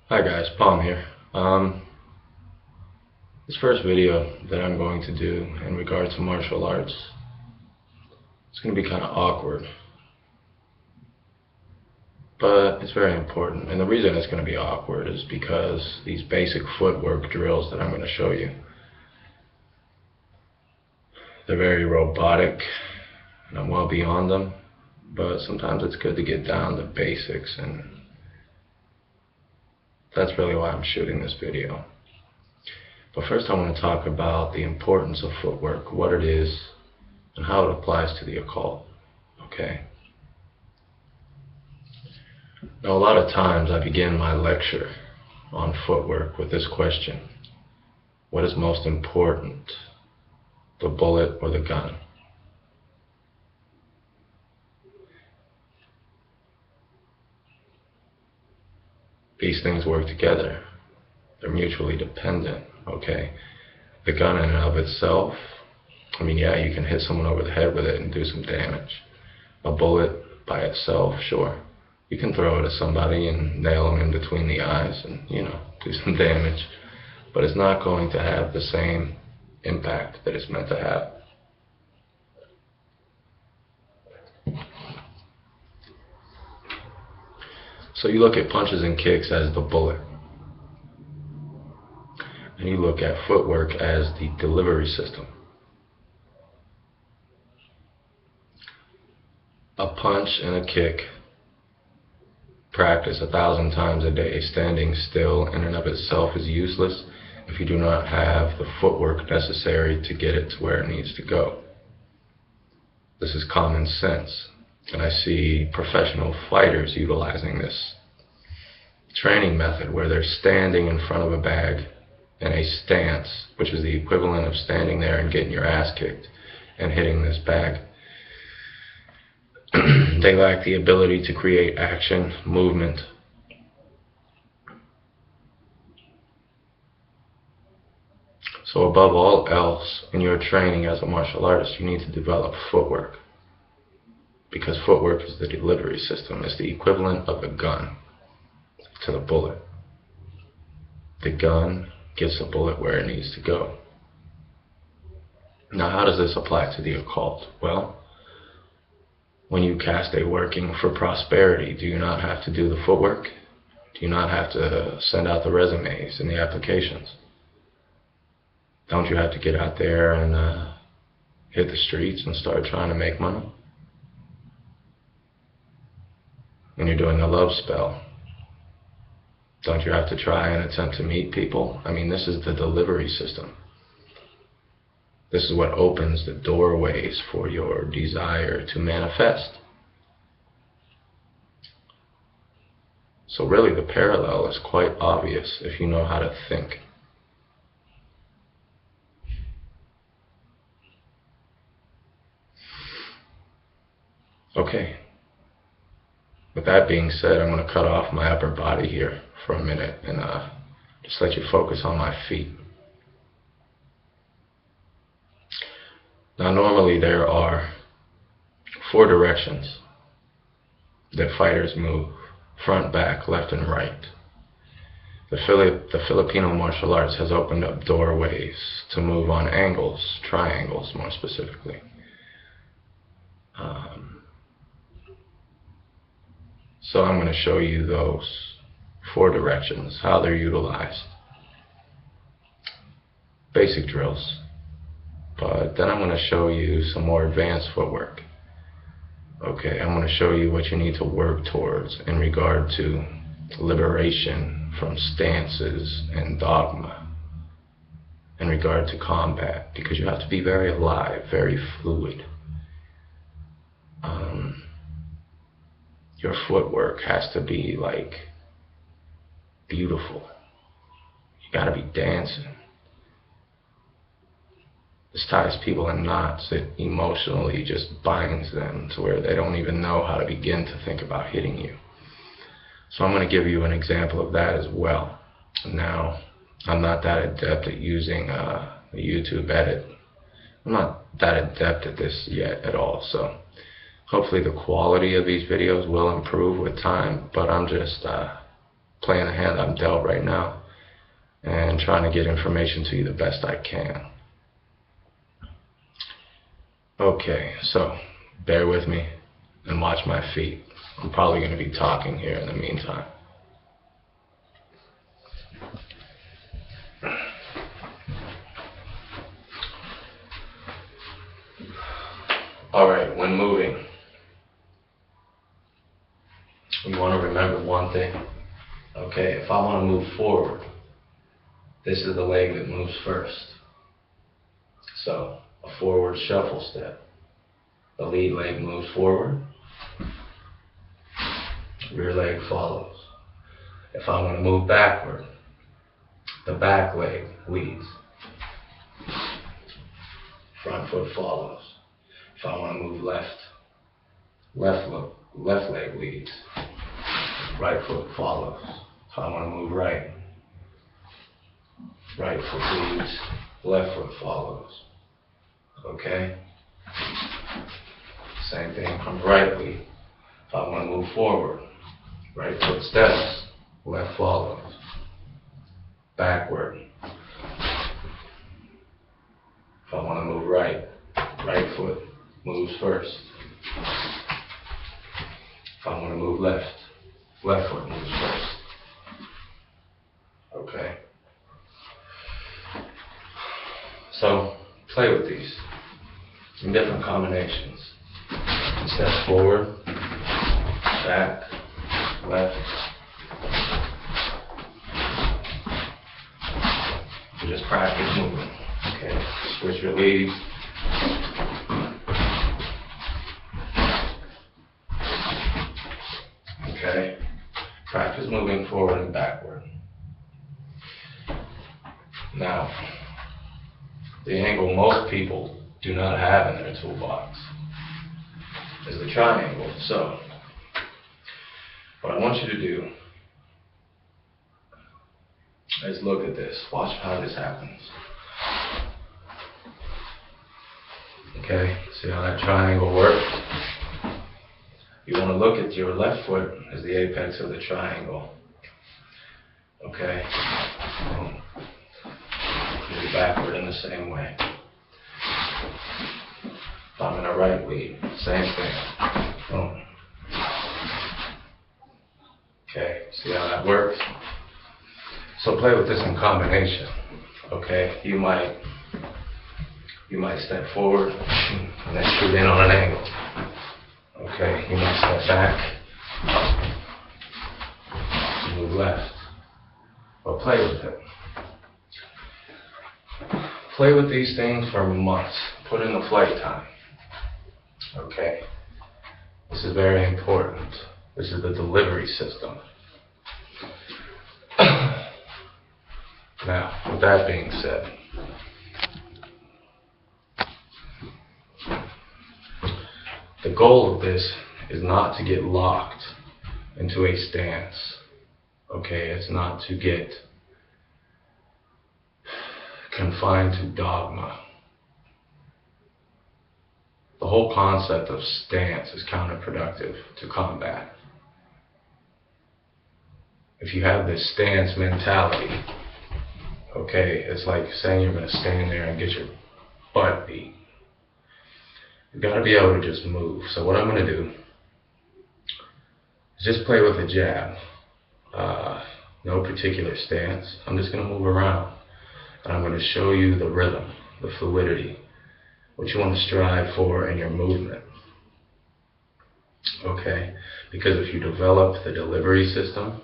Hi guys, Palm here. This first video that I'm going to do in regard to martial arts, it's going to be kind of awkward, but it's very important. And the reason it's going to be awkward is because these basic footwork drills that I'm going to show you, they're very robotic, and I'm well beyond them, but sometimes it's good to get down to basics, and that's really why I'm shooting this video. But first I want to talk about the importance of footwork, what it is, and how it applies to the occult, okay? Now a lot of times I begin my lecture on footwork with this question: what is most important, the bullet or the gun? These things work together. They're mutually dependent, okay? The gun in and of itself, I mean, yeah, you can hit someone over the head with it and do some damage. A bullet by itself, sure. You can throw it at somebody and nail them in between the eyes and, do some damage. But it's not going to have the same impact that it's meant to have. So you look at punches and kicks as the bullet, and you look at footwork as the delivery system. A punch and a kick, practice 1,000 times a day, standing still in and of itself is useless if you do not have the footwork necessary to get it to where it needs to go. This is common sense, and I see professional fighters utilizing this training method where they're standing in front of a bag in a stance, which is the equivalent of standing there and getting your ass kicked and hitting this bag. They lack the ability to create action, movement. So above all else, in your training as a martial artist, you need to develop footwork, because footwork is the delivery system. It's the equivalent of a gun to the bullet. The gun gets the bullet where it needs to go. Now, how does this apply to the occult? Well, when you cast a working for prosperity, do you not have to do the footwork? Do you not have to send out the resumes and the applications? Don't you have to get out there and hit the streets and start trying to make money? When you're doing a love spell, don't you have to try and attempt to meet people? I mean, this is the delivery system. This is what opens the doorways for your desire to manifest. So really the parallel is quite obvious if you know how to think. Okay. With that being said, I'm going to cut off my upper body here for a minute and just let you focus on my feet. Now normally there are 4 directions that fighters move: front, back, left, and right. The Filipino martial arts has opened up doorways to move on angles, triangles more specifically. So I'm going to show you those 4 directions, how they're utilized. Basic drills. But then I'm going to show you some more advanced footwork. Okay, I'm going to show you what you need to work towards in regard to liberation from stances and dogma, in regard to combat, because you have to be very alive, very fluid. Your footwork has to be like beautiful. You gotta be dancing. This ties people in knots. It emotionally just binds them to where they don't even know how to begin to think about hitting you. So I'm going to give you an example of that as well. Now, I'm not that adept at using a YouTube edit. I'm not that adept at this yet at all, so hopefully the quality of these videos will improve with time, but I'm just playing the hand I'm dealt right now and trying to get information to you the best I can. Okay, so bear with me and watch my feet. I'm probably going to be talking here in the meantime. Alright, when moving, you want to remember one thing. Okay, if I want to move forward, this is the leg that moves first. So, a forward shuffle step. The lead leg moves forward, rear leg follows. If I want to move backward, the back leg leads. Front foot follows. If I want to move left, left leg leads. Right foot follows. If I want to move right, right foot leads, left foot follows. Okay? Same thing from right lead. If I want to move forward, right foot steps, left follows. Backward. If I want to move right, right foot moves first. If I want to move left, left foot moves first. Okay? So, play with these in different combinations. Step forward, back, left. Just practice moving. Okay? Switch your leads. Okay? Practice moving forward and backward. Now, the angle most people do not have in their toolbox is the triangle. So, what I want you to do is look at this. Watch how this happens. Okay, see how that triangle works? You want to look at your left foot as the apex of the triangle. Okay? Move backward in the same way. If I'm in a right lead, same thing. Boom. Okay, see how that works? So play with this in combination. Okay, you might step forward and then shoot in on an angle. Okay, you might step back, move left, or play with it. Play with these things for months. Put in the flight time. Okay, this is very important. This is the delivery system. Now, with that being said, the goal of this is not to get locked into a stance. Okay, it's not to get confined to dogma. The whole concept of stance is counterproductive to combat. If you have this stance mentality, okay, it's like saying you're going to stand there and get your butt beat. You've got to be able to just move. So what I'm going to do is just play with a jab. No particular stance. I'm just going to move around. And I'm going to show you the rhythm, the fluidity, what you want to strive for in your movement. Okay? Because if you develop the delivery system,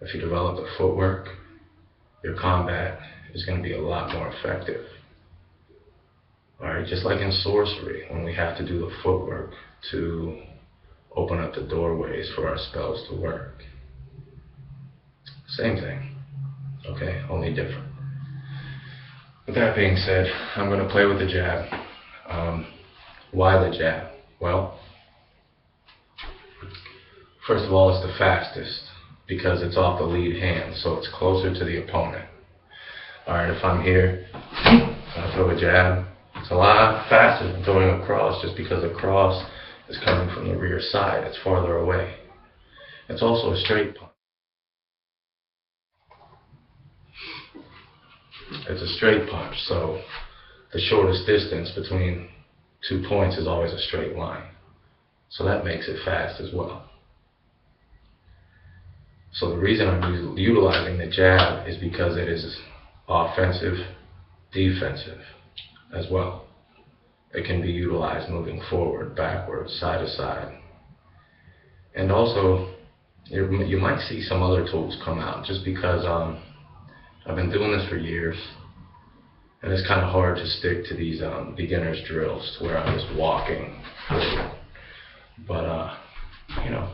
if you develop the footwork, your combat is going to be a lot more effective. Alright, just like in sorcery, when we have to do the footwork to open up the doorways for our spells to work. Same thing, okay, only different. With that being said, I'm going to play with the jab. Why the jab? Well, first of all, it's the fastest because it's off the lead hand, so it's closer to the opponent. Alright, if I'm here, I throw a jab, it's a lot faster than throwing a cross just because the cross is coming from the rear side. It's farther away. It's also a straight punch. It's a straight punch, so the shortest distance between 2 points is always a straight line. So that makes it fast as well. So the reason I'm utilizing the jab is because it is offensive, defensive as well. It can be utilized moving forward, backwards, side to side. And also, you might see some other tools come out just because I've been doing this for years, and it's kind of hard to stick to these beginner's drills where I'm just walking forward. But, you know,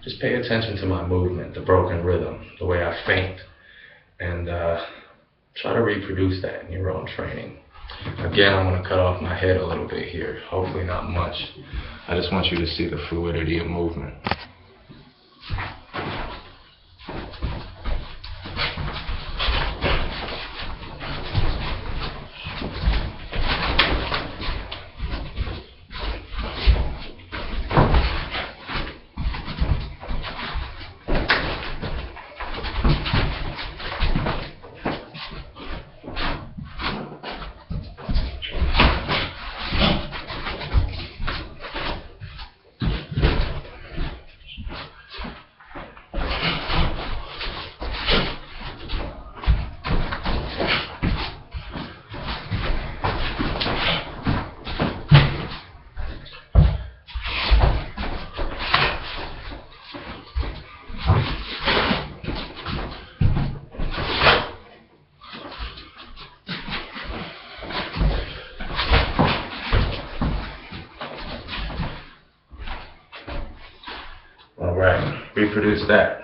just pay attention to my movement, the broken rhythm, the way I feint, and try to reproduce that in your own training. Again, I'm going to cut off my head a little bit here, hopefully not much. I just want you to see the fluidity of movement. All right, reproduce that.